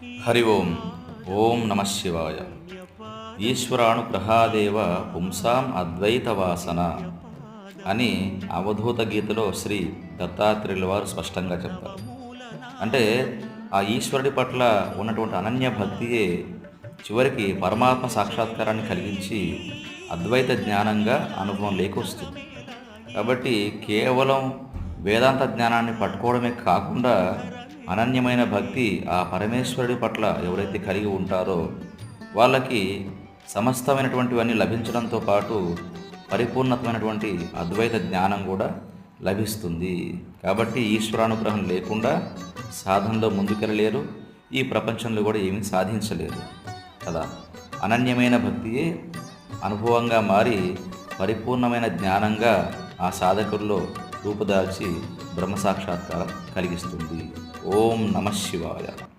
హరి ఓం. ఓం నమ శివాయ. ఈశ్వరానుగ్రహాదేవ పుంసాం అద్వైత వాసన అని అవధూత గీతలో శ్రీ దత్తాత్రేయుల వారు స్పష్టంగా చెప్పారు. అంటే ఆ ఈశ్వరుడి పట్ల ఉన్నటువంటి అనన్య భక్తియే చివరికి పరమాత్మ సాక్షాత్కారాన్ని కలిగించి అద్వైత జ్ఞానంగా అనుభవం లేకొస్తుంది. కాబట్టి కేవలం వేదాంత జ్ఞానాన్ని పట్టుకోవడమే కాకుండా అనన్యమైన భక్తి ఆ పరమేశ్వరుడి పట్ల ఎవరైతే కలిగి ఉంటారో వాళ్ళకి సమస్తమైనటువంటివన్నీ లభించడంతో పాటు పరిపూర్ణతమైనటువంటి అద్వైత జ్ఞానం కూడా లభిస్తుంది. కాబట్టి ఈశ్వరానుగ్రహం లేకుండా సాధనలో ముందుకెళ్ళలేరు, ఈ ప్రపంచంలో కూడా ఏమీ సాధించలేరు కదా. అనన్యమైన భక్తియే అనుభవంగా మారి పరిపూర్ణమైన జ్ఞానంగా ఆ సాధకుల్లో రూపుదాల్చి బ్రహ్మ సాక్షాత్కారం కలిగిస్తుంది. ఓం నమ శివాయ.